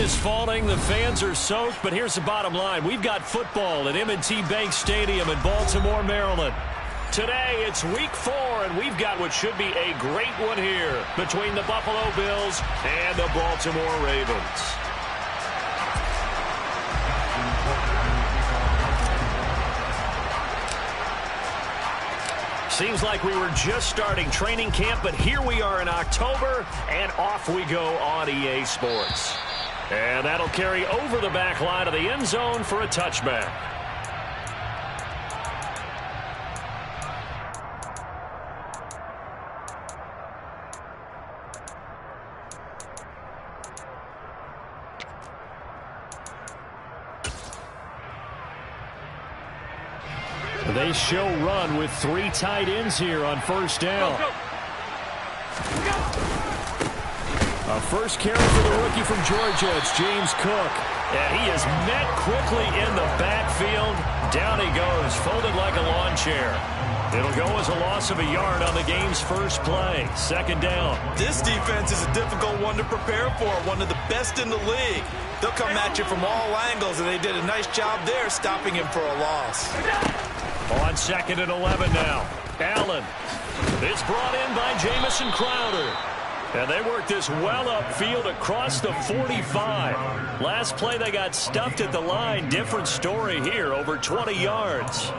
is falling. The fans are soaked. But here's the bottom line. We've got football at M&T Bank Stadium in Baltimore, Maryland. Today, it's week 4, and we've got what should be a great one here between the Buffalo Bills and the Baltimore Ravens. Seems like we were just starting training camp, but here we are in October, and off we go on EA Sports. And that'll carry over the back line of the end zone for a touchback. They show run with 3 tight ends here on first down. A first carry for the rookie from Georgia. It's James Cook. And he is met quickly in the backfield. Down he goes, folded like a lawn chair. It'll go as a loss of a yard on the game's first play. Second down. This defense is a difficult one to prepare for. One of the best in the league. They'll come at you from all angles, and they did a nice job there stopping him for a loss. On 2nd and 11 now. Allen. It's brought in by Jamison Crowder. And they work this well upfield across the 45. Last play they got stuffed at the line. Different story here, over 20 yards.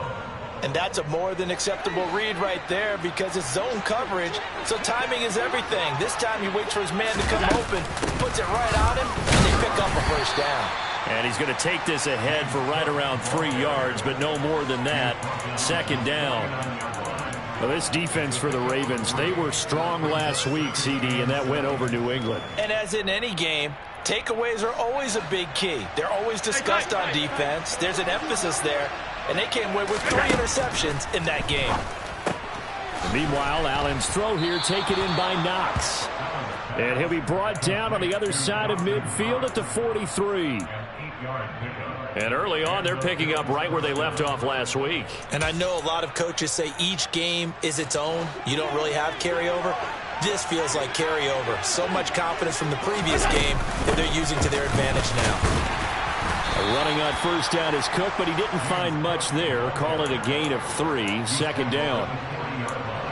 And that's a more than acceptable read right there because it's zone coverage, so timing is everything. This time he waits for his man to come open, puts it right on him, and they pick up a first down. And he's going to take this ahead for right around 3 yards, but no more than that. Second down. Well, this defense for the Ravens, they were strong last week, CD, and that went over New England. And as in any game, takeaways are always a big key. They're always discussed on defense. There's an emphasis there, and they came away with 3 interceptions in that game. Meanwhile, Allen's throw here taken in by Knox. And he'll be brought down on the other side of midfield at the 43. And early on, they're picking up right where they left off last week. And I know a lot of coaches say each game is its own. You don't really have carryover. This feels like carryover. So much confidence from the previous game that they're using to their advantage now. Running on first down is Cook, but he didn't find much there. Call it a gain of 3. Second down.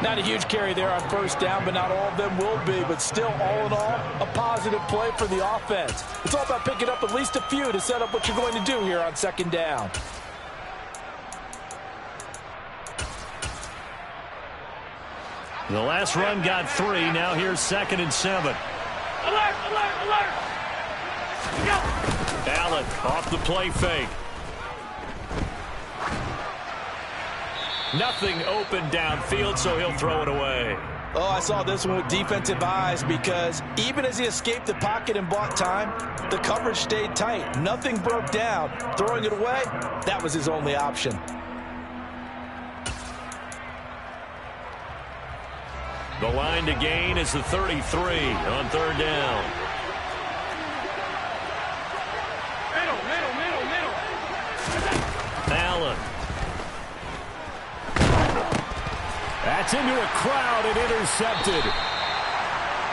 Not a huge carry there on first down, but not all of them will be. But still, all in all, a positive play for the offense. It's all about picking up at least a few to set up what you're going to do here on second down. The last run got 3. Now here's 2nd and 7. Alert, alert, alert! Go! Allen off the play fake. Nothing open downfield, so he'll throw it away. Oh, I saw this one with defensive eyes because even as he escaped the pocket and bought time, the coverage stayed tight. Nothing broke down. Throwing it away, that was his only option. The line to gain is the 33 on third down. Allen. That's into a crowd and intercepted.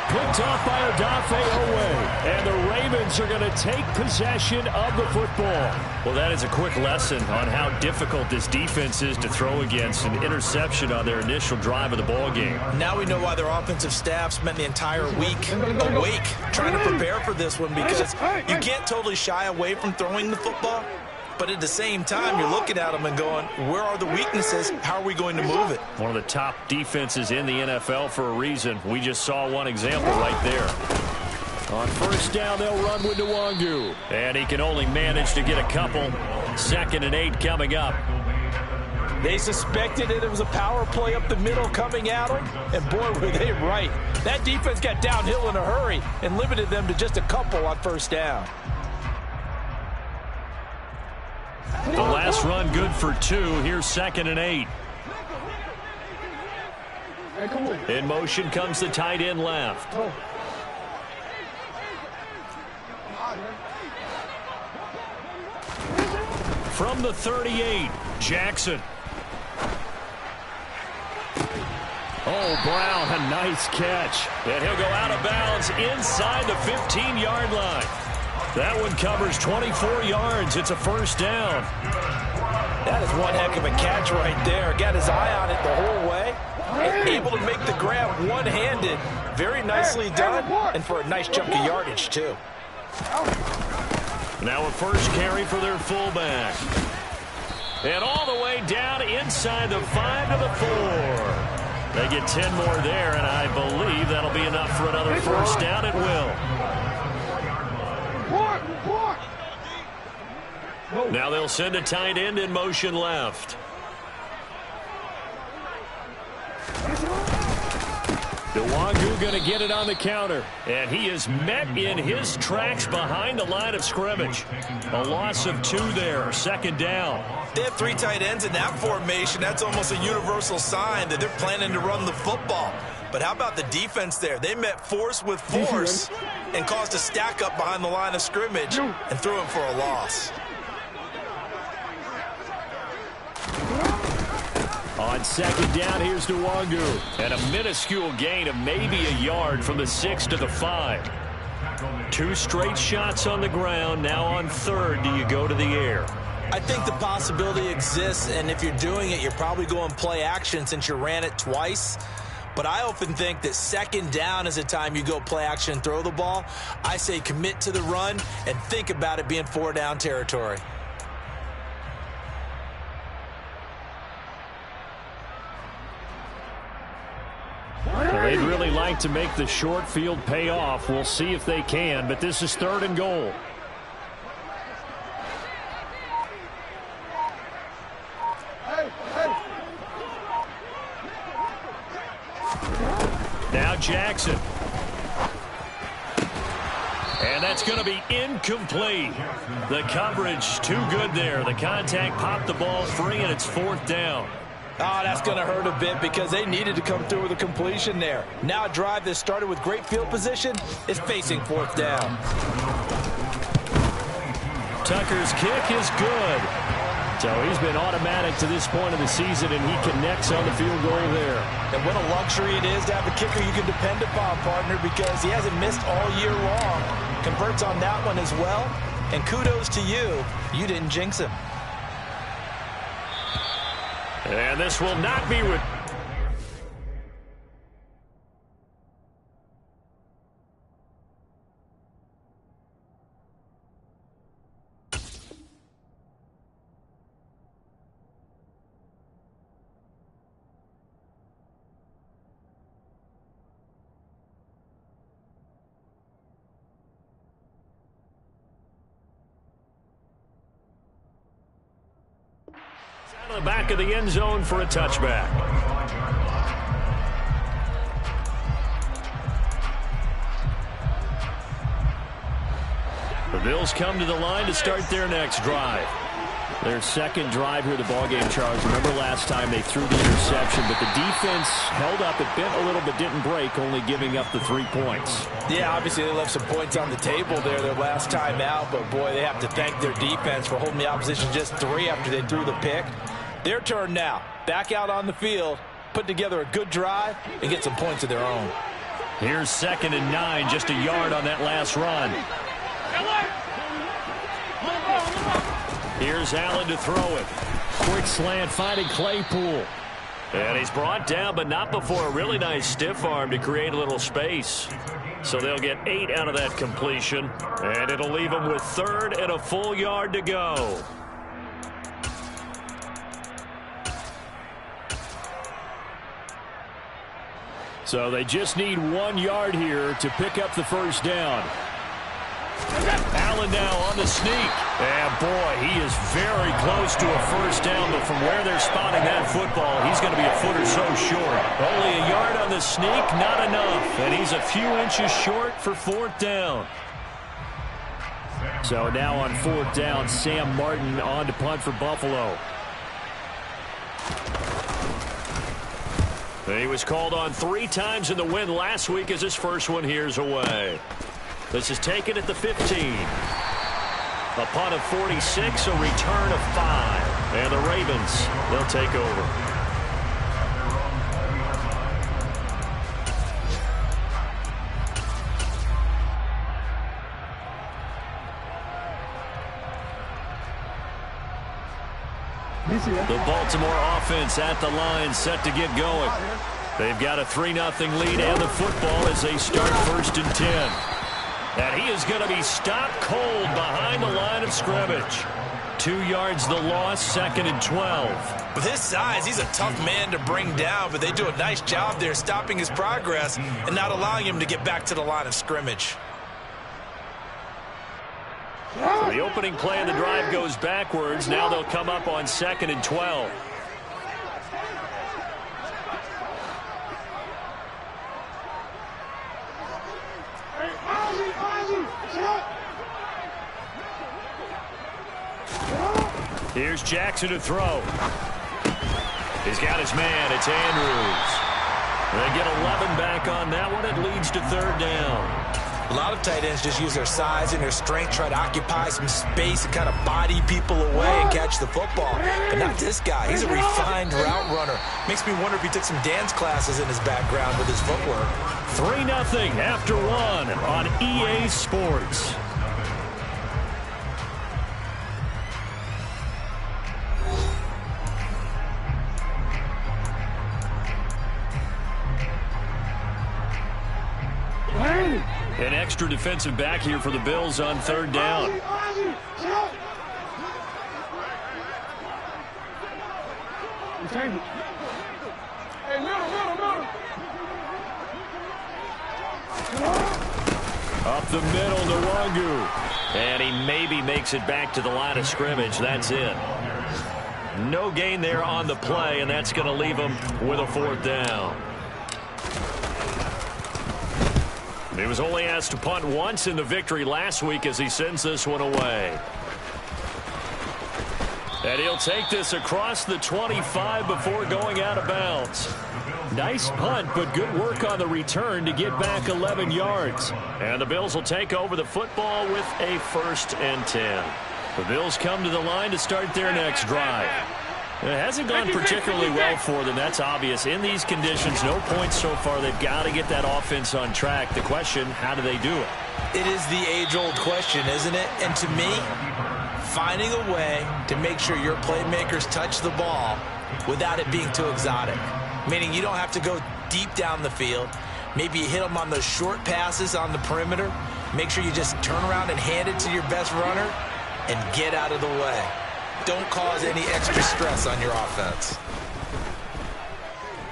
Picked off by Odafe Owe. And the Ravens are going to take possession of the football. Well, that is a quick lesson on how difficult this defense is to throw against. An interception on their initial drive of the ball game. Now we know why their offensive staff spent the entire week awake trying to prepare for this one, because you can't totally shy away from throwing the football. But at the same time, you're looking at them and going, where are the weaknesses? How are we going to move it? One of the top defenses in the NFL for a reason. We just saw one example right there. On first down, they'll run with Nwangu. And he can only manage to get a couple. 2nd and 8 coming up. They suspected it was a power play up the middle coming at them, and boy, were they right. That defense got downhill in a hurry and limited them to just a couple on first down. The last run good for 2. Here's 2nd and 8. In motion comes the tight end left. From the 38, Jackson. Oh, Brown, a nice catch. And he'll go out of bounds inside the 15-yard line. That one covers 24 yards. It's a first down. That is one heck of a catch right there. Got his eye on it the whole way. And able to make the grab one-handed. Very nicely done. And for a nice chunk of yardage, too. Now a first carry for their fullback. And all the way down inside the 5 to the 4. They get 10 more there, and I believe that'll be enough for another first down. It will. Now they'll send a tight end in motion left. Nwangu going to get it on the counter. And he is met in his tracks behind the line of scrimmage. A loss of 2 there. Second down. They have 3 tight ends in that formation. That's almost a universal sign that they're planning to run the football. But how about the defense there? They met force with force and caused a stack up behind the line of scrimmage and threw him for a loss. On second down, here's Nwangu. And a minuscule gain of maybe a yard from the 6 to the 5. 2 straight shots on the ground. Now on third, do you go to the air? I think the possibility exists, and if you're doing it, you're probably going play action since you ran it twice. But I often think that second down is the time you go play action and throw the ball. I say commit to the run and think about it being 4-down territory. They'd really like to make the short field pay off. We'll see if they can, but this is 3rd and goal. Now Jackson. And that's going to be incomplete. The coverage too good there. The contact popped the ball free, and it's 4th down. Oh, that's going to hurt a bit because they needed to come through with a completion there. Now a drive that started with great field position is facing 4th down. Tucker's kick is good. So he's been automatic to this point of the season, and he connects on the field goal there. And what a luxury it is to have a kicker you can depend upon, partner, because he hasn't missed all year long. Converts on that one as well. And kudos to you. You didn't jinx him. And this will not be... out of the back of the end zone for a touchback. The Bills come to the line to start their next drive. Their second drive here of the ballgame, Charles. Remember last time they threw the interception, but the defense held up. It bent a little but didn't break, only giving up the 3 points. Yeah, obviously they left some points on the table there their last time out, but boy, they have to thank their defense for holding the opposition just 3 after they threw the pick. Their turn now. Back out on the field, put together a good drive, and get some points of their own. Here's 2nd and 9, just a yard on that last run. Here's Allen to throw it. Quick slant finding Claypool. And he's brought down, but not before a really nice stiff arm to create a little space. So they'll get 8 out of that completion. And it'll leave them with 3rd and a full yard to go. So they just need 1 yard here to pick up the first down. Allen now on the sneak. And boy, he is very close to a first down, but from where they're spotting that football, he's going to be a foot or so short. Only a yard on the sneak, not enough. And he's a few inches short for 4th down. So now on 4th down, Sam Martin on to punt for Buffalo. He was called on 3 times in the win last week as his first one here's away. This is taken at the 15. A punt of 46, a return of 5. And the Ravens, they'll take over. The Baltimore offense at the line, set to get going. They've got a 3-0 lead and the football as they start 1st and 10. And he is going to be stopped cold behind the line of scrimmage. 2 yards the loss, 2nd and 12. With his size, he's a tough man to bring down, but they do a nice job there stopping his progress and not allowing him to get back to the line of scrimmage. So the opening play of the drive goes backwards. Now they'll come up on 2nd and 12. Here's Jackson to throw. He's got his man. It's Andrews. They get 11 back on that one. It leads to 3rd down. A lot of tight ends just use their size and their strength, try to occupy some space and kind of body people away and catch the football. But not this guy. He's a refined route runner. Makes me wonder if he took some dance classes in his background with his footwork. 3-0 after 1 on EA Sports. An extra defensive back here for the Bills on 3rd down. Up the middle, Nwangu. And he maybe makes it back to the line of scrimmage. That's it. No gain there on the play, and that's going to leave him with a 4th down. He was only asked to punt once in the victory last week as he sends this one away. And he'll take this across the 25 before going out of bounds. Nice punt, but good work on the return to get back 11 yards. And the Bills will take over the football with a 1st and 10. The Bills come to the line to start their next drive. It hasn't gone particularly well for them. That's obvious. In these conditions, no points so far. They've got to get that offense on track. The question, how do they do it? It is the age-old question, isn't it? And to me, finding a way to make sure your playmakers touch the ball without it being too exotic. Meaning you don't have to go deep down the field. Maybe you hit them on those short passes on the perimeter. Make sure you just turn around and hand it to your best runner and get out of the way. Don't cause any extra stress on your offense.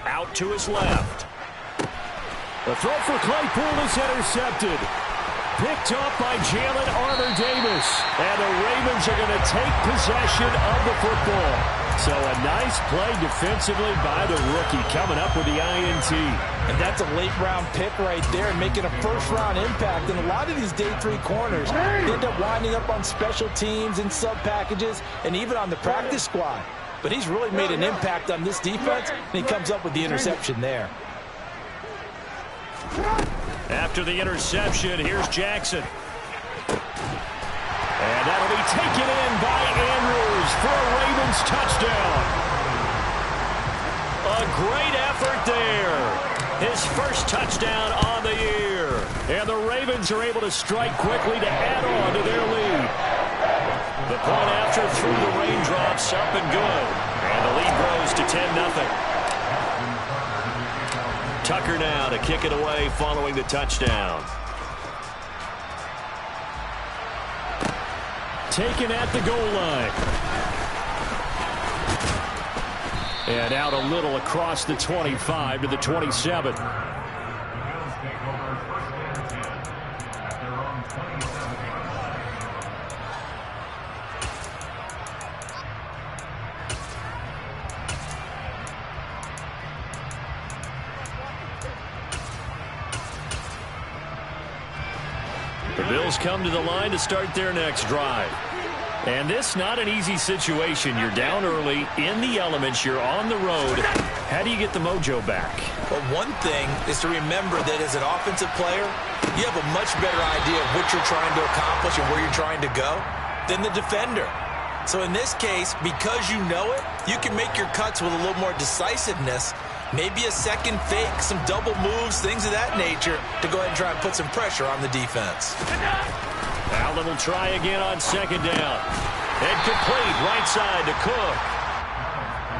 Out to his left. The throw for Claypool is intercepted. Picked off by Jalen Armour-Davis. And the Ravens are going to take possession of the football. So a nice play defensively by the rookie coming up with the INT. And that's a late-round pick right there and making a first-round impact. And a lot of these day 3 corners end up winding up on special teams and sub-packages and even on the practice squad. But he's really made an impact on this defense, and he comes up with the interception there. After the interception, here's Jackson. And that'll be taken in by Andrews for a Ravens touchdown. A great effort there. His first touchdown on the year. And the Ravens are able to strike quickly to add on to their lead. The point after through the raindrops, up and good. And the lead grows to 10-0. Tucker now to kick it away following the touchdown. Taken at the goal line. And out a little across the 25 to the 27. The Bills come to the line to start their next drive. And this not an easy situation. You're down early, in the elements, you're on the road. How do you get the mojo back? Well, one thing is to remember that as an offensive player, you have a much better idea of what you're trying to accomplish and where you're trying to go than the defender. So in this case, because you know it, you can make your cuts with a little more decisiveness. Maybe a second fake, some double moves, things of that nature to go ahead and try and put some pressure on the defense. Allen will try again on 2nd down. And complete right side to Cook.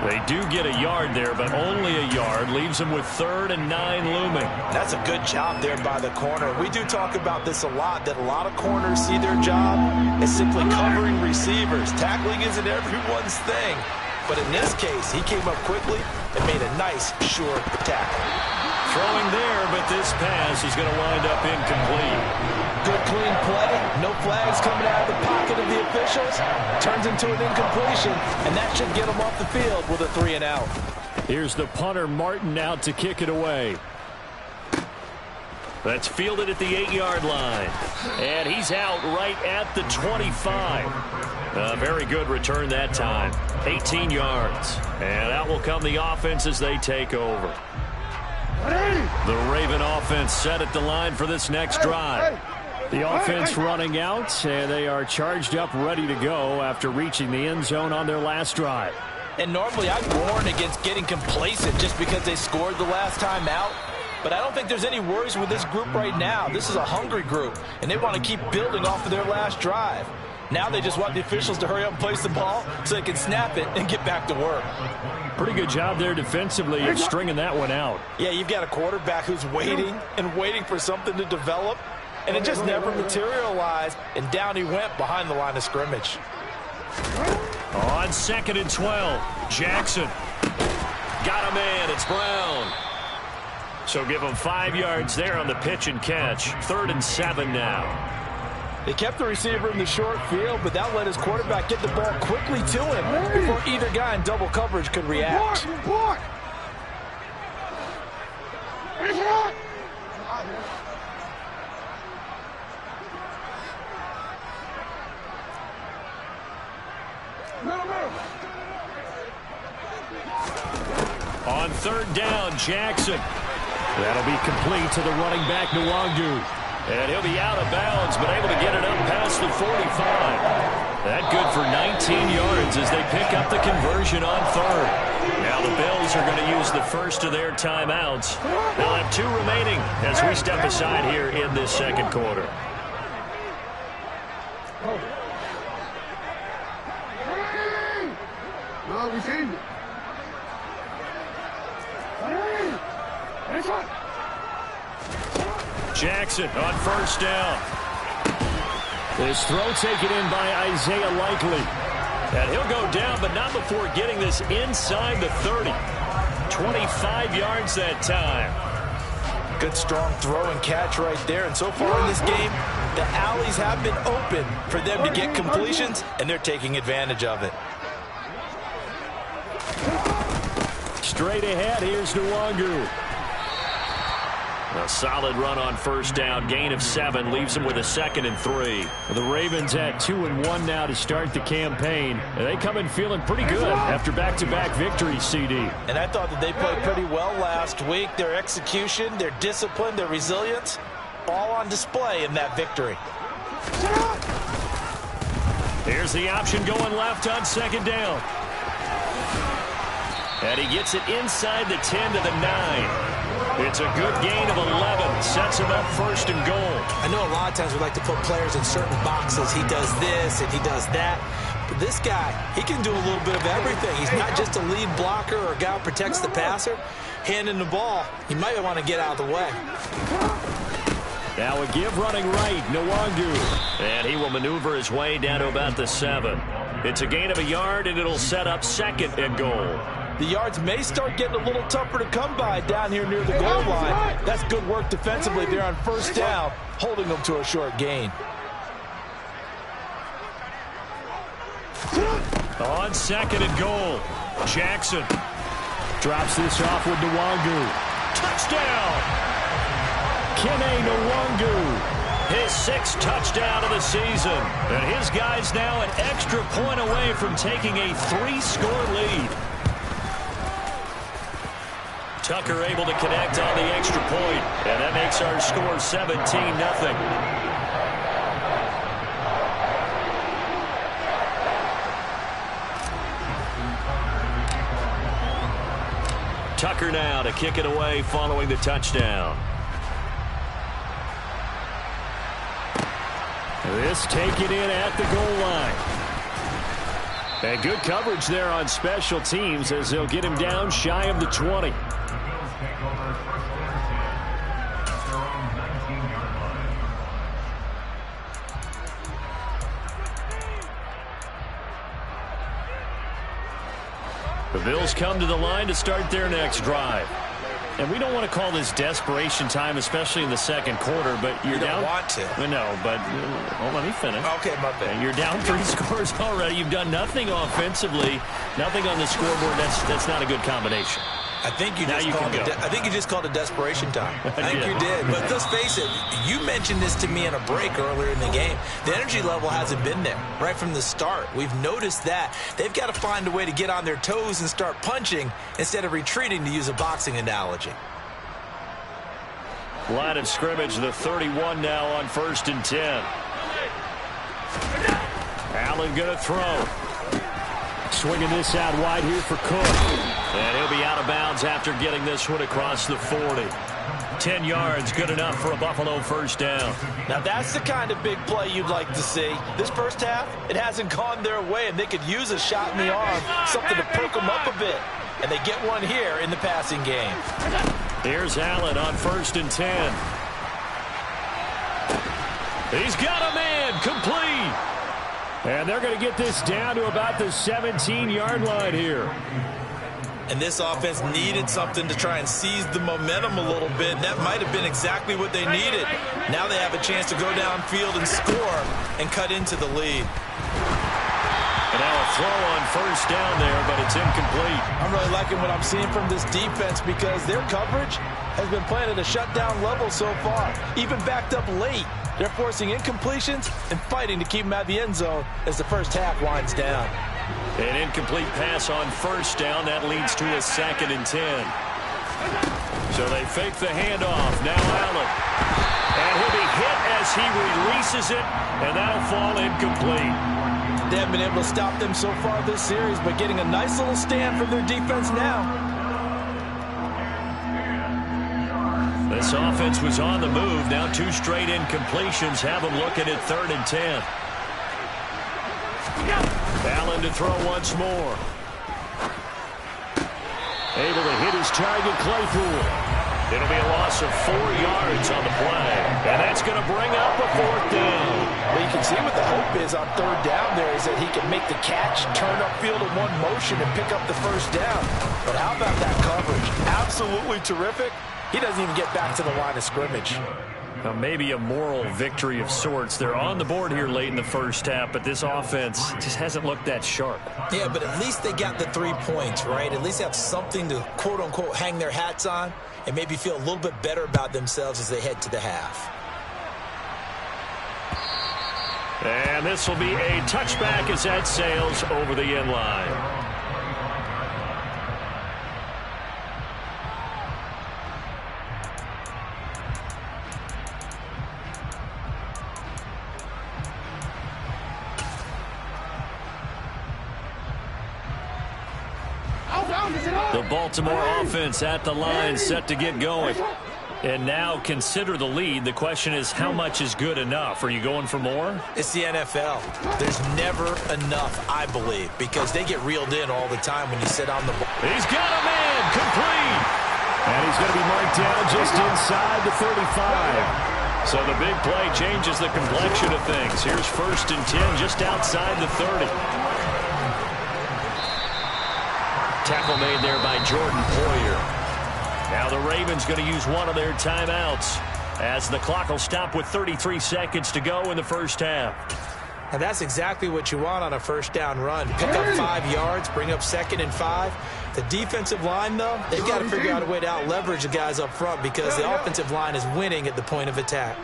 They do get a yard there, but only a yard. Leaves them with 3rd and 9 looming. That's a good job there by the corner. We do talk about this a lot, that a lot of corners see their job as simply covering receivers. Tackling isn't everyone's thing. But in this case, he came up quickly and made a nice, sure tackle. Throwing there, but this pass is going to wind up incomplete. Good, clean play. No flags coming out of the pocket of the officials. Turns into an incompletion, and that should get him off the field with a 3-and-out. Here's the punter, Martin, out to kick it away. That's fielded at the 8-yard line. And he's out right at the 25. A very good return that time. 18 yards. And out will come the offense as they take over. The Raven offense set at the line for this next drive. The offense running out, and they are charged up, ready to go after reaching the end zone on their last drive. And normally I'd warn against getting complacent just because they scored the last time out. But I don't think there's any worries with this group right now. This is a hungry group, and they want to keep building off of their last drive. Now they just want the officials to hurry up and place the ball so they can snap it and get back to work. Pretty good job there defensively of stringing that one out. Yeah, you've got a quarterback who's waiting and waiting for something to develop, and it just never materialized, and down he went behind the line of scrimmage. On 2nd and 12, Jackson. Got a man, it's Brown. So give him 5 yards there on the pitch and catch. 3rd and 7 now. They kept the receiver in the short field, but that let his quarterback get the ball quickly to him before either guy in double coverage could react. On 3rd down, Jackson. That'll be complete to the running back, Nwangu. And he'll be out of bounds, but able to get it up past the 45. That good for 19 yards as they pick up the conversion on 3rd. Now the Bills are going to use the first of their timeouts. They'll have 2 remaining as we step aside here in this 2nd quarter. Jackson on 1st down. This throw taken in by Isaiah Likely. And he'll go down, but not before getting this inside the 30. 25 yards that time. Good, strong throw and catch right there. And so far in this game, the alleys have been open for them to get completions, and they're taking advantage of it. Straight ahead, here's Nwangu. A solid run on 1st down. Gain of 7 leaves them with a 2nd and 3. The Ravens at 2-1 now to start the campaign. And they come in feeling pretty good after back-to-back victories, CD. And I thought that they played pretty well last week. Their execution, their discipline, their resilience, all on display in that victory. Here's the option going left on 2nd down. And he gets it inside the 10 to the 9. It's a good gain of 11. Sets him up 1st and goal. I know a lot of times we like to put players in certain boxes. He does this and he does that. But this guy, he can do a little bit of everything. He's not just a lead blocker or a guy who protects the passer. Handing the ball, he might want to get out of the way. Now a give running right, Nwangu. And he will maneuver his way down to about the 7. It's a gain of a yard, and it'll set up 2nd and goal. The yards may start getting a little tougher to come by down here near the goal line. That's good work defensively there on 1st down, holding them to a short gain. On 2nd and goal, Jackson drops this off with Nwangu. Touchdown! Kene Nwangu. His 6th touchdown of the season. And his guys now an extra point away from taking a 3-score lead. Tucker able to connect on the extra point, and that makes our score 17-0. Tucker now to kick it away following the touchdown. This taken in at the goal line. And good coverage there on special teams as they'll get him down shy of the 20. The Bills come to the line to start their next drive. And we don't want to call this desperation time, especially in the second quarter, but you're down. You don't want to. No, but well, let me finish. Okay, my bad. You're down 3 scores already. You've done nothing offensively, nothing on the scoreboard. That's not a good combination. I think you just called it desperation time. I think you did. But let's face it, you mentioned this to me in a break earlier in the game. The energy level hasn't been there right from the start. We've noticed that. They've got to find a way to get on their toes and start punching instead of retreating, to use a boxing analogy. Line of scrimmage, the 31 now on 1st and 10. Allen going to throw. Swinging this out wide here for Cook. And he'll be out of bounds after getting this one across the 40. 10 yards, good enough for a Buffalo first down. Now that's the kind of big play you'd like to see. This first half, it hasn't gone their way, and they could use a shot in the arm, something to perk them up a bit. And they get one here in the passing game. Here's Allen on 1st and 10. He's got a man, complete. And they're going to get this down to about the 17-yard line here. And this offense needed something to try and seize the momentum a little bit. And that might have been exactly what they needed. Now they have a chance to go downfield and score and cut into the lead. And now a throw on 1st down there, but it's incomplete. I'm really liking what I'm seeing from this defense because their coverage has been playing at a shutdown level so far. Even backed up late. They're forcing incompletions and fighting to keep them out of the end zone as the first half winds down. An incomplete pass on 1st down. That leads to a 2nd and 10. So they fake the handoff. Now Allen. And he'll be hit as he releases it, and that'll fall incomplete. They haven't been able to stop them so far this series, but getting a nice little stand from their defense now. This offense was on the move. Now 2 straight incompletions have them looking at 3rd and 10. Allen to throw once more. Able to hit his target, Claypool. It'll be a loss of 4 yards on the play. And that's going to bring up a 4th down. Well, you can see what the hope is on 3rd down there is that he can make the catch, turn upfield in one motion, and pick up the first down. But how about that coverage? Absolutely terrific. He doesn't even get back to the line of scrimmage. Now maybe a moral victory of sorts. They're on the board here late in the first half, but this offense just hasn't looked that sharp. Yeah, but at least they got the 3 points, right? At least they have something to, quote-unquote, hang their hats on and maybe feel a little bit better about themselves as they head to the half. And this will be a touchback as that sails over the end line. The Baltimore offense at the line, set to get going. And now consider the lead. The question is, how much is good enough? Are you going for more? It's the NFL. There's never enough, I believe, because they get reeled in all the time when you sit on the ball. He's got a man, complete. And he's going to be marked down just inside the 35. So the big play changes the complexion of things. Here's 1st and 10 just outside the 30. Tackle made there by Jordan Poyer. Now the Ravens going to use one of their timeouts as the clock will stop with 33 seconds to go in the first half. And that's exactly what you want on a first down run. Pick up 5 yards, bring up 2nd and 5. The defensive line, though, they've got to figure out a way to out-leverage the guys up front because the offensive line is winning at the point of attack.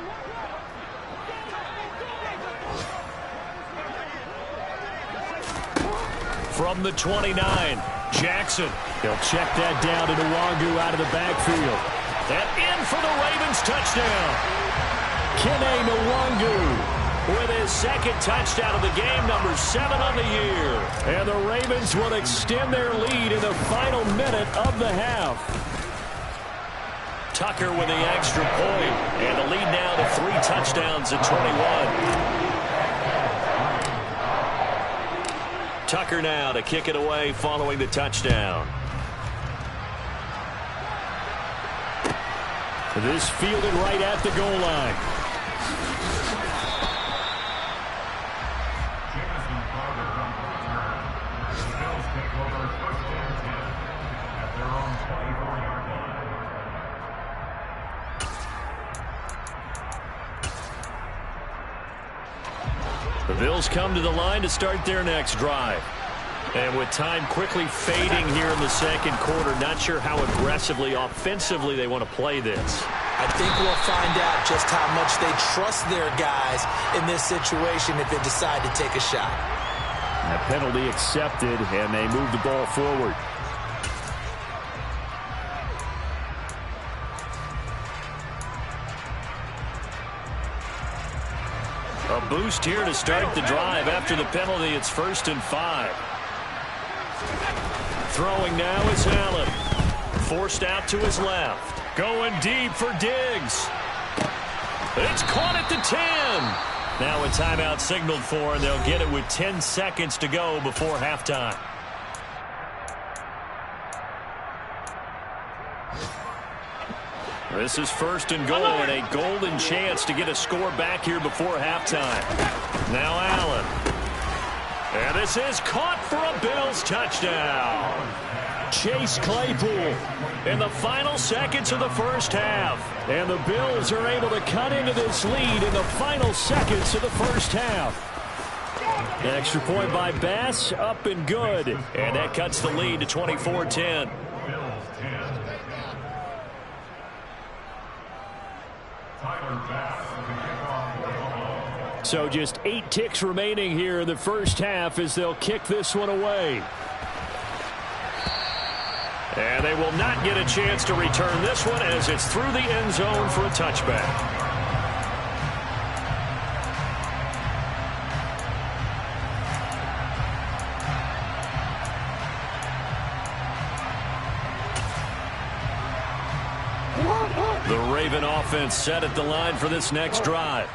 From the 29, Jackson. He'll check that down to Nwangu out of the backfield. And in for the Ravens touchdown. Kene Nwangu with his 2nd touchdown of the game, number 7 on the year. And the Ravens will extend their lead in the final minute of the half. Tucker with the extra point. And the lead now to 3 touchdowns at 21. Tucker now to kick it away following the touchdown. This fielded right at the goal line. The Bills come to the line to start their next drive. And with time quickly fading here in the second quarter, not sure how aggressively, offensively they want to play this. I think we'll find out just how much they trust their guys in this situation if they decide to take a shot. A penalty accepted, and they move the ball forward. A boost here to start the drive. After the penalty, it's 1st and 5. Throwing now is Allen. Forced out to his left. Going deep for Diggs. It's caught at the 10. Now a timeout signaled for, and they'll get it with 10 seconds to go before halftime. This is 1st and goal, and a golden chance to get a score back here before halftime. Now Allen. And this is caught for a Bills touchdown. Chase Claypool in the final seconds of the first half. And the Bills are able to cut into this lead in the final seconds of the first half. An extra point by Bass, up and good. And that cuts the lead to 24-10. So just 8 ticks remaining here in the first half as they'll kick this one away. And they will not get a chance to return this one as it's through the end zone for a touchback. The Raven offense set at the line for this next drive.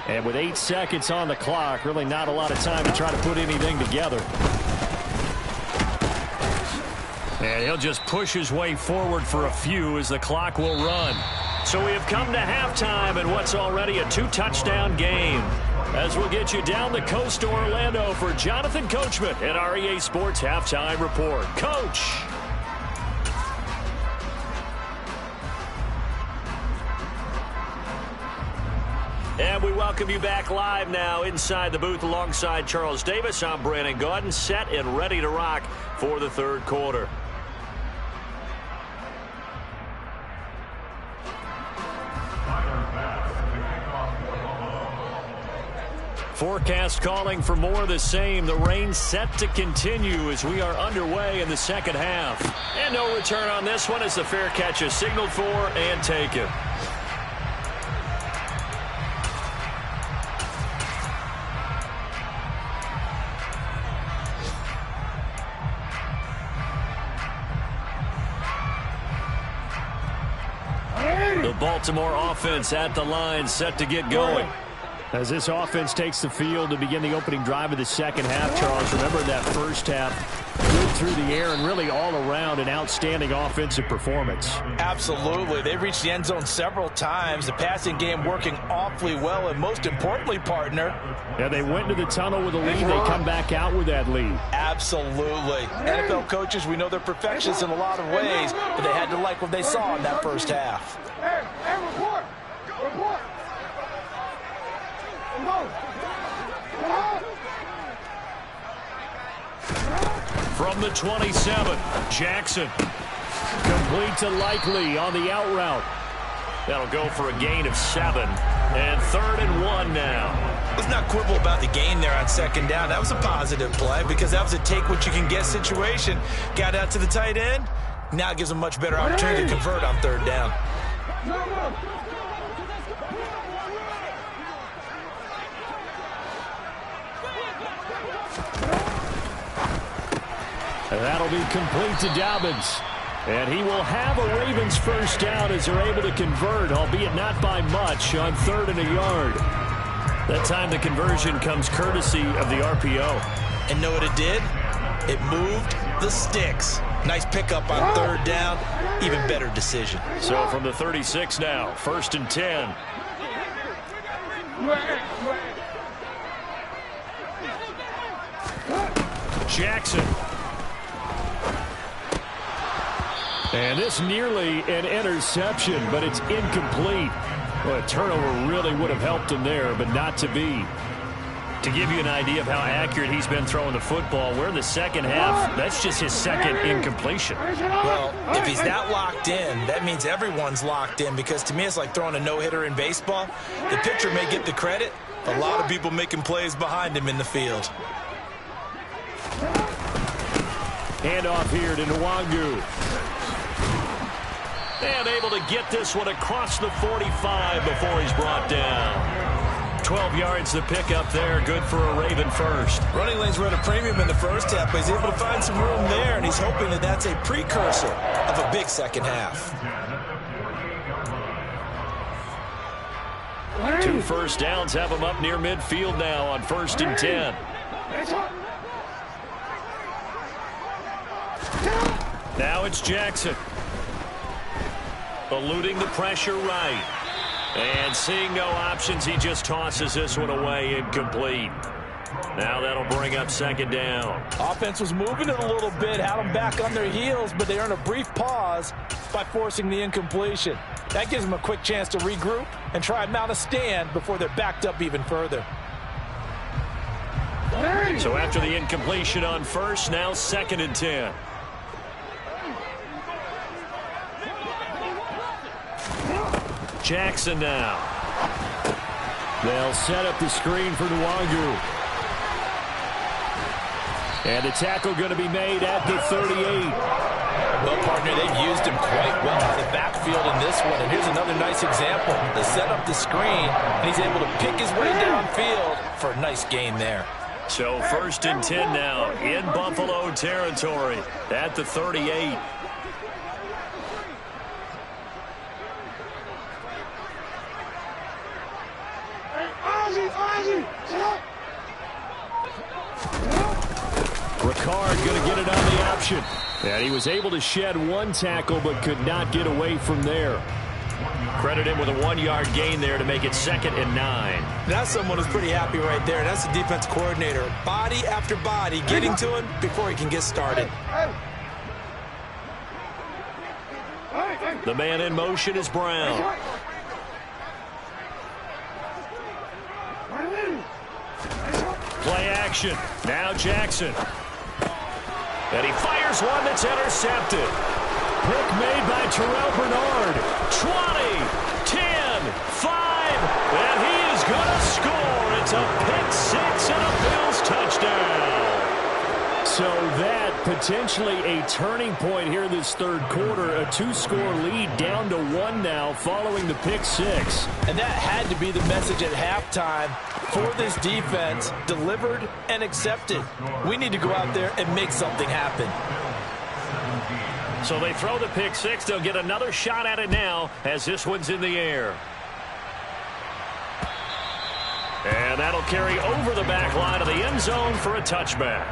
And with 8 seconds on the clock, really not a lot of time to try to put anything together. And he'll just push his way forward for a few as the clock will run. So we have come to halftime in what's already a 2-touchdown game. As we'll get you down the coast to Orlando for Jonathan Coachman at our EA Sports Halftime Report. Coach! And we welcome you back live now inside the booth alongside Charles Davis. I'm Brandon Gaudin, set and ready to rock for the third quarter. Forecast calling for more of the same. The rain set to continue as we are underway in the second half. And no return on this one as the fair catch is signaled for and taken. The Baltimore offense at the line, set to get going. As this offense takes the field to begin the opening drive of the second half, Charles, remember that first half, good through the air and really all around an outstanding offensive performance. Absolutely. They reached the end zone several times. The passing game working awfully well, and most importantly, partner. Yeah, they went into the tunnel with a lead. They come back out with that lead. Absolutely. NFL coaches, we know they're perfectionists in a lot of ways, but they had to like what they saw in that first half. Hey, report! Report! From the 27, Jackson. Complete to Likely on the out route. That'll go for a gain of 7. And 3rd and 1 now. Let's not quibble about the gain there on second down. That was a positive play because that was a take-what-you-can-get situation. Got out to the tight end. Now it gives them a much better opportunity to convert on 3rd down. And that'll be complete to Dobbins. And he will have a Ravens first down as they're able to convert, albeit not by much, on 3rd and a yard. That time the conversion comes courtesy of the RPO. And know what it did? It moved the sticks. Nice pickup on third down. Even better decision. So from the 36 now, 1st and 10. Jackson. And this nearly an interception, but it's incomplete. Well, a turnover really would have helped him there, but not to be. To give you an idea of how accurate he's been throwing the football, we're in the second half. That's just his second incompletion. Well, if he's not locked in, that means everyone's locked in, because to me it's like throwing a no-hitter in baseball. The pitcher may get the credit. A lot of people making plays behind him in the field. Handoff here to Nwangu. And able to get this one across the 45 before he's brought down. 12 yards to pick up there. Good for a Raven first. Running lanes were at a premium in the first half, but he's able to find some room there, and he's hoping that that's a precursor of a big second half. 2 first downs have him up near midfield now on 1st and 10. Now it's Jackson. Eluding the pressure right. And seeing no options, he just tosses this one away, incomplete. Now that'll bring up 2nd down. Offense was moving it a little bit, had them back on their heels, but they earned a brief pause by forcing the incompletion. That gives them a quick chance to regroup and try and mount a stand before they're backed up even further. So after the incompletion on 1st, now 2nd and 10. Jackson now. They'll set up the screen for Nwangu. And the tackle going to be made at the 38. Well, partner, they've used him quite well out of the backfield in this one. And here's another nice example. They set up the screen, and he's able to pick his way downfield for a nice gain there. So 1st and 10 now in Buffalo territory at the 38. Ricard going to get it on the option. And he was able to shed one tackle but could not get away from there. Credit him with a 1-yard gain there to make it 2nd and 9. That's someone who's pretty happy right there. That's the defense coordinator. Body after body getting to him before he can get started. The man in motion is Brown. Play action. Now Jackson. And he fires one that's intercepted. Pick made by Terrell Bernard. 20, 10, 5, and he is going to score. It's a pick 6 and a Bills touchdown. So that potentially a turning point here this third quarter. A 2-score lead down to 1 now following the pick 6. And that had to be the message at halftime for this defense. Delivered and accepted. We need to go out there and make something happen. So they throw the pick 6. They'll get another shot at it now as this one's in the air. And that'll carry over the back line of the end zone for a touchback.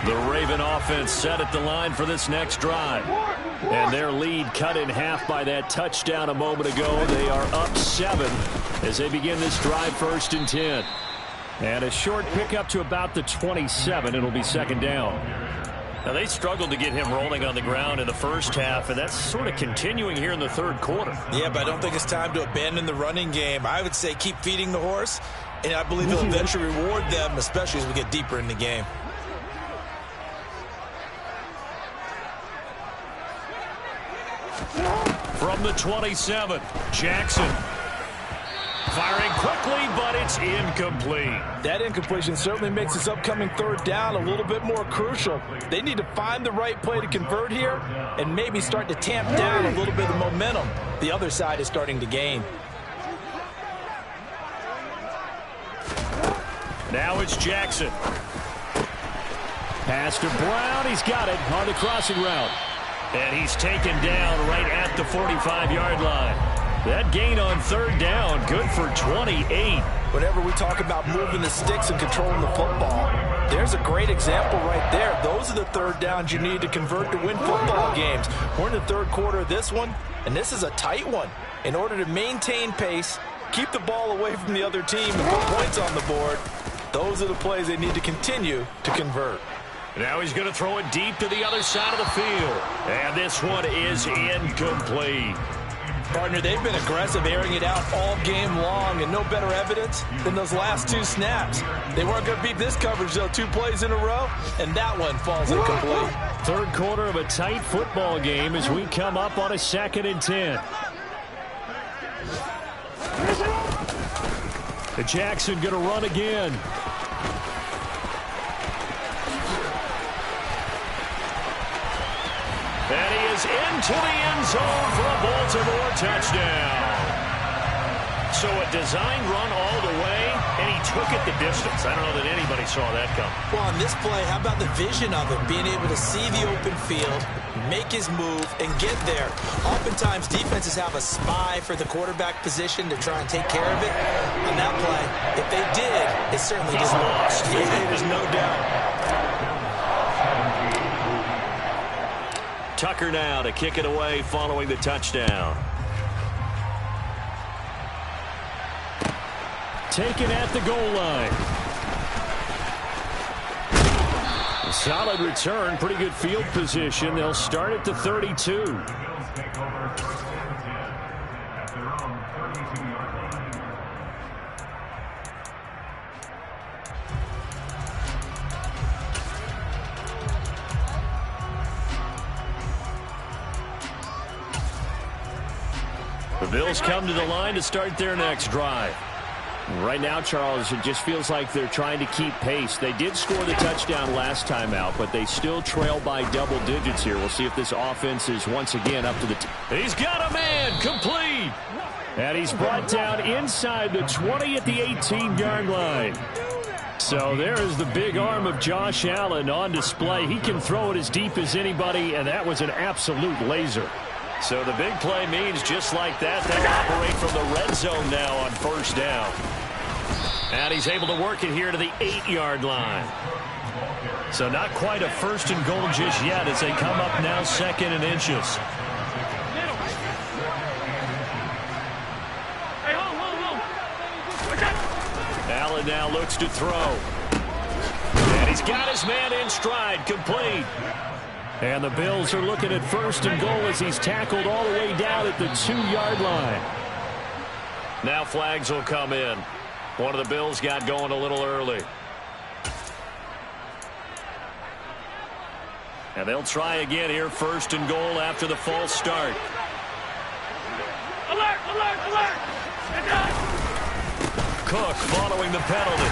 The Raven offense set at the line for this next drive. And their lead cut in half by that touchdown a moment ago. They are up 7 as they begin this drive 1st and 10. And a short pickup to about the 27. It'll be 2nd down. Now they struggled to get him rolling on the ground in the first half, and that's sort of continuing here in the third quarter. Yeah, but I don't think it's time to abandon the running game. I would say keep feeding the horse, and I believe he'll eventually reward them, especially as we get deeper in the game. From the 27, Jackson. Firing quickly, but it's incomplete. That incompletion certainly makes this upcoming third down a little bit more crucial. They need to find the right play to convert here and maybe start to tamp down a little bit of the momentum the other side is starting to gain. Now it's Jackson. Pass to Brown. He's got it on the crossing route. And he's taken down right at the 45-yard line. That gain on third down, good for 28. Whenever we talk about moving the sticks and controlling the football, there's a great example right there. Those are the third downs you need to convert to win football games. We're in the third quarter of this one, and this is a tight one. In order to maintain pace, keep the ball away from the other team, and put points on the board, those are the plays they need to continue to convert. Now he's going to throw it deep to the other side of the field. And this one is incomplete. Partner, they've been aggressive, airing it out all game long, and no better evidence than those last two snaps. They weren't going to beat this coverage, though, 2 plays in a row, and that one falls incomplete. Third quarter of a tight football game as we come up on a 2nd and 10. The Jackson going to run again. And he is into the end zone for a Baltimore touchdown. So a design run all the way, and he took it the distance. I don't know that anybody saw that come. Well, on this play, how about the vision of it? Being able to see the open field, make his move, and get there. Oftentimes, defenses have a spy for the quarterback position to try and take care of it. On that play, if they did, it certainly He's lost. Yeah, there's no doubt. Tucker now to kick it away following the touchdown. Taken at the goal line. Solid return, pretty good field position. They'll start at the 32. The Bills come to the line to start their next drive. Right now, Charles, it just feels like they're trying to keep pace. They did score the touchdown last time out, but they still trail by double digits here. We'll see if this offense is once again up to the... He's got a man, complete! And he's brought down inside the 20 at the 18-yard line. So there is the big arm of Josh Allen on display. He can throw it as deep as anybody, and that was an absolute laser. So the big play means just like that, they'll operate from the red zone now on first down. And he's able to work it here to the 8-yard line. So not quite a first and goal just yet as they come up now 2nd and inches. Allen now looks to throw. And he's got his man in stride, complete. And the Bills are looking at first and goal as he's tackled all the way down at the 2-yard line. Now flags will come in. One of the Bills got going a little early. And they'll try again here, first and goal after the false start. Alert, alert, alert! Cook following the penalty.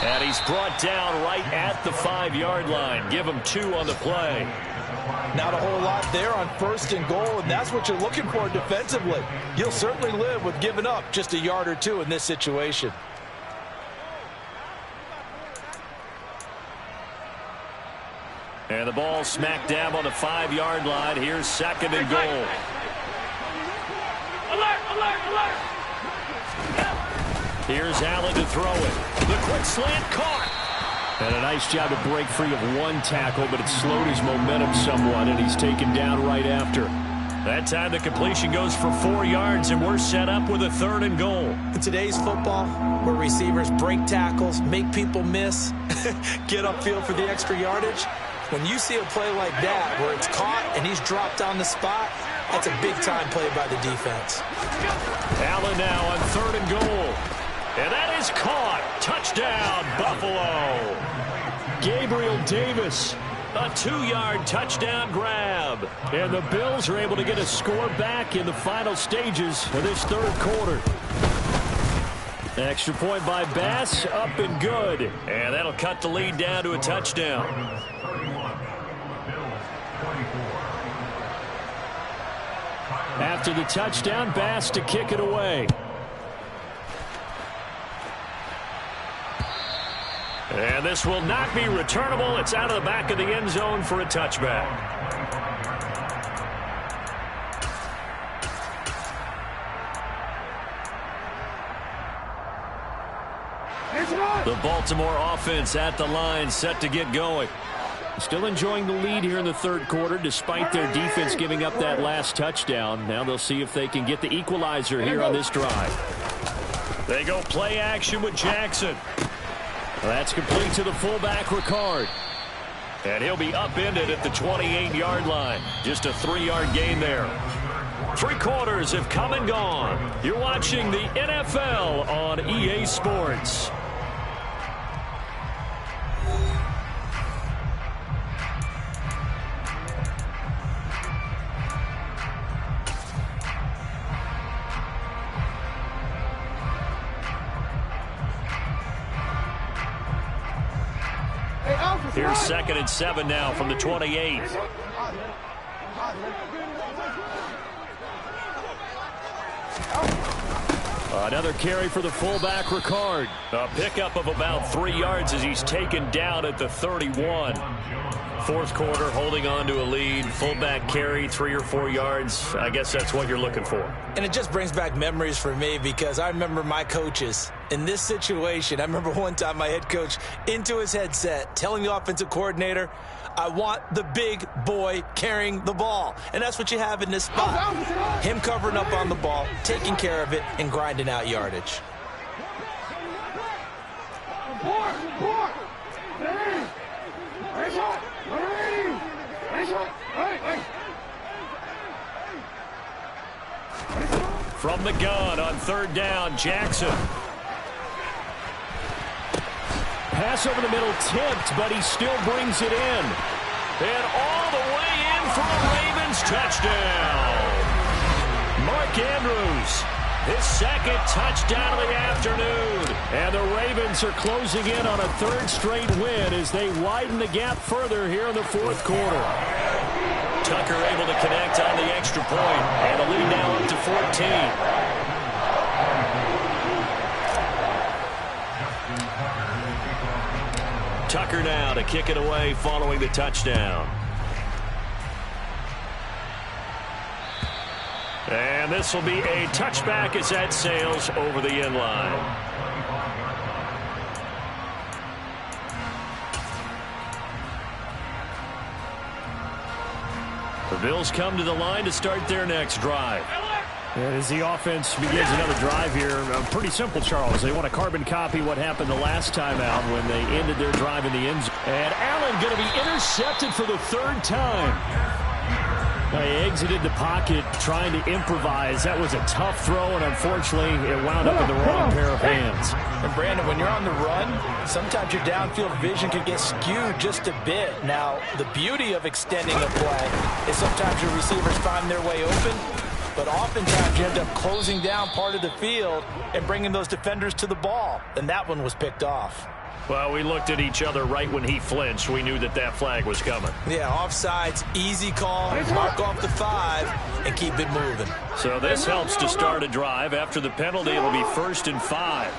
And he's brought down right at the 5-yard line. Give him 2 on the play. Not a whole lot there on first and goal, and that's what you're looking for defensively. You'll certainly live with giving up just a yard or 2 in this situation. And the ball smack dab on the 5-yard line. Here's 2nd and goal. Alert, alert, alert! Here's Allen to throw it. The quick slant caught. And a nice job to break free of 1 tackle, but it slowed his momentum somewhat, and he's taken down right after. That time the completion goes for 4 yards, and we're set up with a 3rd and goal. In today's football, where receivers break tackles, make people miss, get upfield for the extra yardage, when you see a play like that where it's caught and he's dropped on the spot, that's a big-time play by the defense. Allen now on 3rd and goal. And that is caught. Touchdown, Buffalo. Gabriel Davis, a 2-yard touchdown grab. And the Bills are able to get a score back in the final stages of this 3rd quarter. Extra point by Bass, up and good. And that'll cut the lead down to a touchdown. After the touchdown, Bass to kick it away. And this will not be returnable. It's out of the back of the end zone for a touchback. The Baltimore offense at the line, set to get going. Still enjoying the lead here in the third quarter, despite their defense giving up that last touchdown. Now they'll see if they can get the equalizer here on this drive. They go play action with Jackson. That's complete to the fullback, Ricard. And he'll be upended at the 28-yard line. Just a 3-yard gain there. 3 quarters have come and gone. You're watching the NFL on EA Sports. Here's 2nd and 7 now from the 28. Another carry for the fullback, Ricard. A pickup of about 3 yards as he's taken down at the 31. Fourth quarter, holding on to a lead. Fullback carry, 3 or 4 yards. I guess that's what you're looking for. And it just brings back memories for me because I remember my coaches in this situation. I remember one time my head coach into his headset telling the offensive coordinator, I want the big boy carrying the ball. And that's what you have in this spot. Him covering up on the ball, taking care of it, and grinding out yardage. From the gun on 3rd down, Jackson. Pass over the middle tipped, but he still brings it in. And all the way in for a Ravens touchdown. Mark Andrews, his 2nd touchdown of the afternoon. And the Ravens are closing in on a 3rd straight win as they widen the gap further here in the 4th quarter. Tucker able to connect on the extra point, and the lead now up to 14. Tucker now to kick it away following the touchdown. And this will be a touchback as that sails over the end line. The Bills come to the line to start their next drive. And as the offense begins another drive here, pretty simple, Charles. They want to carbon copy what happened the last time out when they ended their drive in the end zone. And Allen going to be intercepted for the 3rd time. He exited the pocket trying to improvise. That was a tough throw, and unfortunately, it wound up in the wrong pair of hands. And Brandon, when you're on the run, sometimes your downfield vision can get skewed just a bit. Now, the beauty of extending a play is sometimes your receivers find their way open, but oftentimes you end up closing down part of the field and bringing those defenders to the ball, and that one was picked off. Well, we looked at each other right when he flinched. We knew that that flag was coming. Yeah, offsides, easy call, mark off the 5, and keep it moving. So this helps to start a drive. After the penalty, it'll be 1st and 5.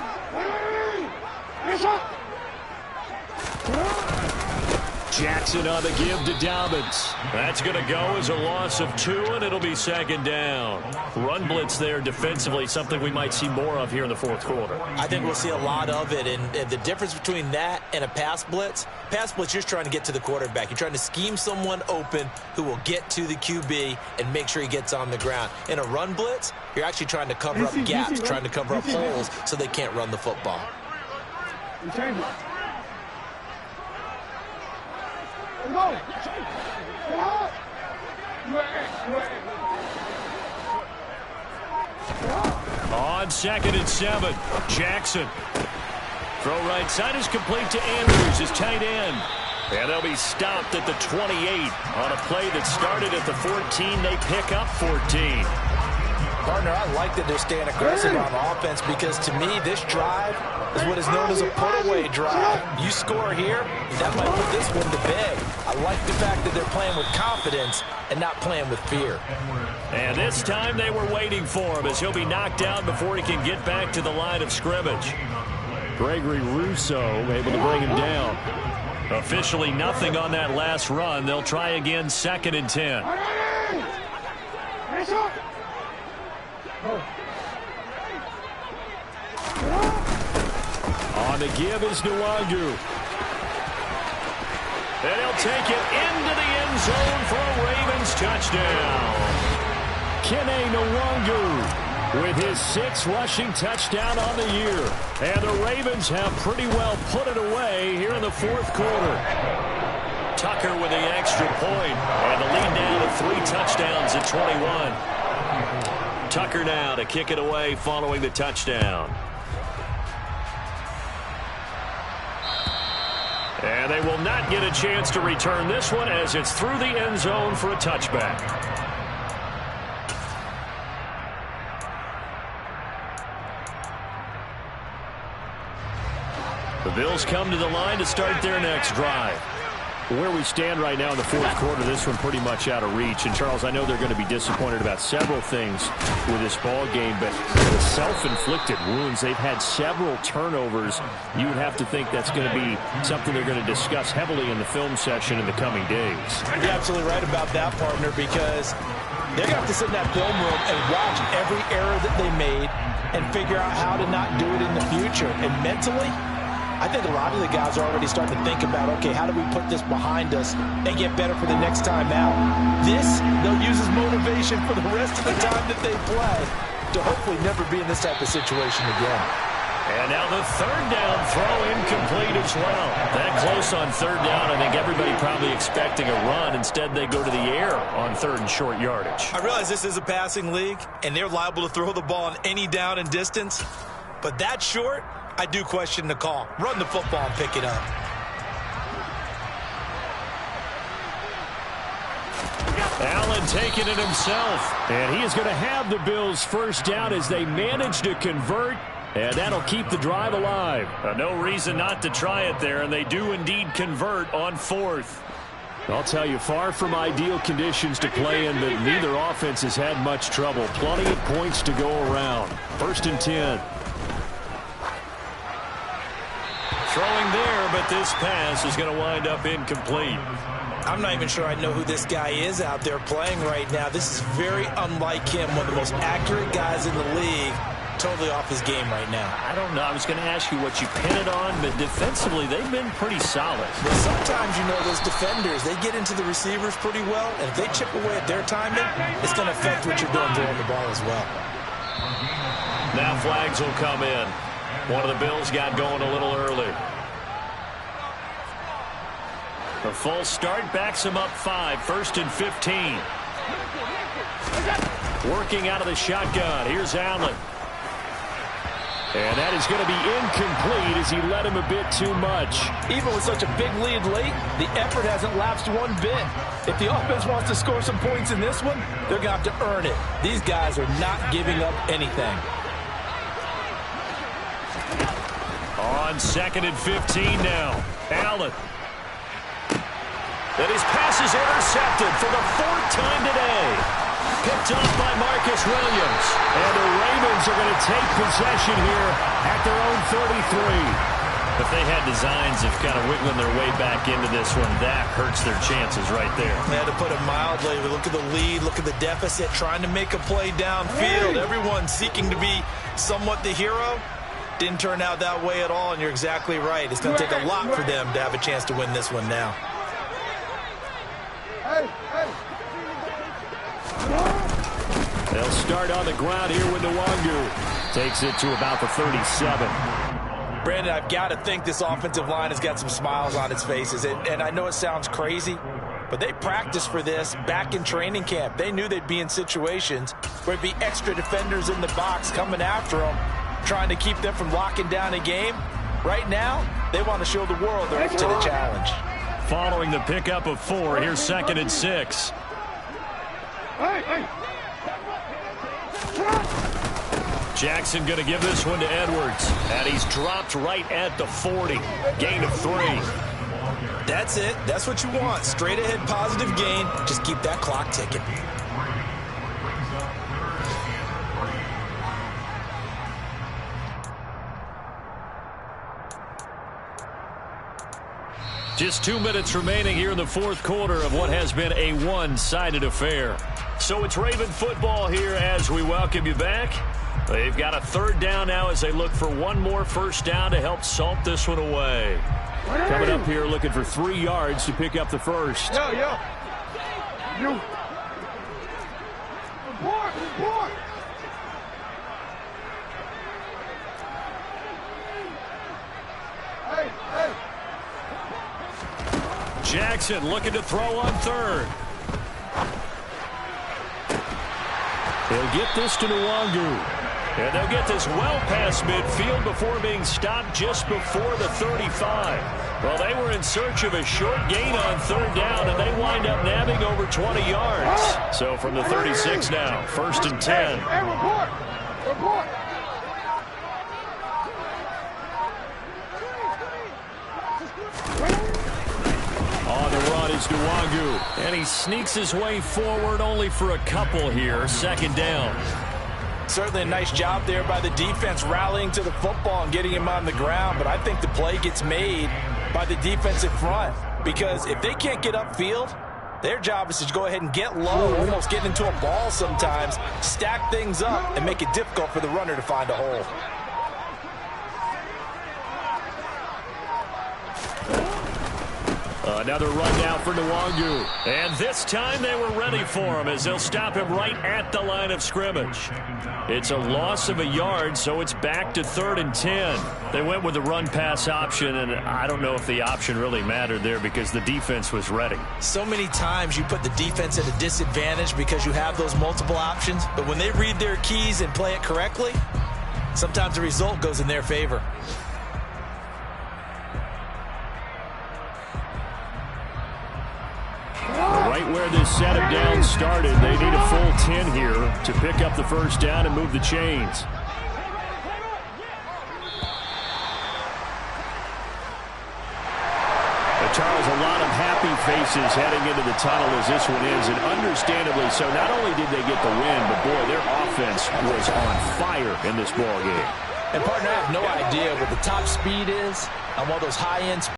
Jackson on the give to Dobbins. That's going to go as a loss of 2, and it'll be 2nd down. Run blitz there defensively, something we might see more of here in the 4th quarter. I think we'll see a lot of it, and the difference between that and a pass blitz, you're just trying to get to the quarterback. You're trying to scheme someone open who will get to the QB and make sure he gets on the ground. In a run blitz, you're actually trying to cover up gaps, trying to cover up holes so they can't run the football. On 2nd and 7, Jackson. Throw right side is complete to Andrews, his tight end. And they'll be stopped at the 28 on a play that started at the 14. They pick up 14. Partner, I like that they're staying aggressive on offense because, to me, this drive is what is known as a put-away drive. You score here, that might put this one to bed. I like the fact that they're playing with confidence and not playing with fear. And this time they were waiting for him as he'll be knocked down before he can get back to the line of scrimmage. Gregory Russo able to bring him down. Officially nothing on that last run. They'll try again, 2nd and 10. On the give is Nwangu. And he'll take it into the end zone for a Ravens touchdown. Kene Nwangu with his 6th rushing touchdown on the year. And the Ravens have pretty well put it away here in the 4th quarter. Tucker with the extra point. And the lead down to 3 touchdowns at 21. Tucker now to kick it away following the touchdown. And they will not get a chance to return this one as it's through the end zone for a touchback. The Bills come to the line to start their next drive. Where we stand right now in the 4th quarter, this one pretty much out of reach. And, Charles, I know they're going to be disappointed about several things with this ball game, but the self-inflicted wounds, they've had several turnovers. You would have to think that's going to be something they're going to discuss heavily in the film session in the coming days. You're absolutely right about that, partner, because they're going to have to sit in that film room and watch every error that they made and figure out how to not do it in the future. And mentally, I think a lot of the guys are already starting to think about, okay, how do we put this behind us and get better for the next time out? This, they'll use as motivation for the rest of the time that they play to hopefully never be in this type of situation again. And now the 3rd down throw incomplete as well. That close on 3rd down, I think everybody probably expecting a run. Instead, they go to the air on 3rd and short yardage. I realize this is a passing league, and they're liable to throw the ball on any down and distance, but that short, I do question the call. Run the football and pick it up. Allen taking it himself. And he is going to have the Bills' 1st down as they manage to convert. And that'll keep the drive alive. No reason not to try it there. And they do indeed convert on 4th. I'll tell you, far from ideal conditions to play in, but neither offense has had much trouble. Plenty of points to go around. 1st and 10. Throwing there, but this pass is going to wind up incomplete. I'm not even sure I know who this guy is out there playing right now. This is very unlike him, one of the most accurate guys in the league. Totally off his game right now. I don't know. I was going to ask you what you pin it on, but defensively, they've been pretty solid. Well, sometimes, you know, those defenders, they get into the receivers pretty well, and if they chip away at their timing, it's going to affect what you're doing throwing the ball as well. Now flags will come in. One of the Bills got going a little early. The full start backs him up 5. 1st and 15. Working out of the shotgun. Here's Allen. And that is going to be incomplete as he led him a bit too much. Even with such a big lead late, the effort hasn't lapsed one bit. If the offense wants to score some points in this one, they're going to have to earn it. These guys are not giving up anything. On 2nd and 15 now. Allen. And his pass is intercepted for the 4th time today. Picked up by Marcus Williams. And the Ravens are going to take possession here at their own 33. If they had designs of kind of wiggling their way back into this one, that hurts their chances right there. They had to put it mildly. Look at the lead. Look at the deficit. Trying to make a play downfield. Everyone seeking to be somewhat the hero. Didn't turn out that way at all, and you're exactly right. It's going to take a lot for them to have a chance to win this one now. They'll start on the ground here with Nwangu. Takes it to about the 37. Brandon, I've got to think this offensive line has got some smiles on its faces. And I know it sounds crazy, but they practiced for this back in training camp. They knew they'd be in situations where it'd be extra defenders in the box coming after them, trying to keep them from locking down a game. Right now, they want to show the world they're up to the challenge. Following the pickup of 4, here's 2nd and 6. Jackson going to give this one to Edwards. And he's dropped right at the 40. Gain of 3. That's it. That's what you want. Straight ahead positive gain. Just keep that clock ticking. Just 2 minutes remaining here in the fourth quarter of what has been a one-sided affair. So it's Raven football here as we welcome you back. They've got a third down now as they look for one more first down to help salt this one away. Coming up here looking for 3 yards to pick up the first. You. Report. Hey. Jackson looking to throw on third. They'll get this to Nwangu. And they'll get this well past midfield before being stopped just before the 35. Well, they were in search of a short gain on third down, and they wind up nabbing over 20 yards. So from the 36 now, 1st and 10. Report. On the run is Nwangu. And he sneaks his way forward only for a couple here. 2nd down. Certainly a nice job there by the defense rallying to the football and getting him on the ground. But I think the play gets made by the defensive front. Because if they can't get upfield, their job is to go ahead and get low, almost get into a ball sometimes, stack things up, and make it difficult for the runner to find a hole. Another run now for Nwangu. And this time they were ready for him as they'll stop him right at the line of scrimmage. It's a loss of a yard, so it's back to 3rd and 10. They went with the run-pass option, and I don't know if the option really mattered there because the defense was ready. So many times you put the defense at a disadvantage because you have those multiple options, but when they read their keys and play it correctly, sometimes the result goes in their favor. Right where this set of downs started, they need a full 10 here to pick up the first down and move the chains. But Charles, a lot of happy faces heading into the tunnel as this one is, and understandably so. Not only did they get the win, but boy, their offense was on fire in this ball game. And partner, I have no idea what the top speed is on one of those high-end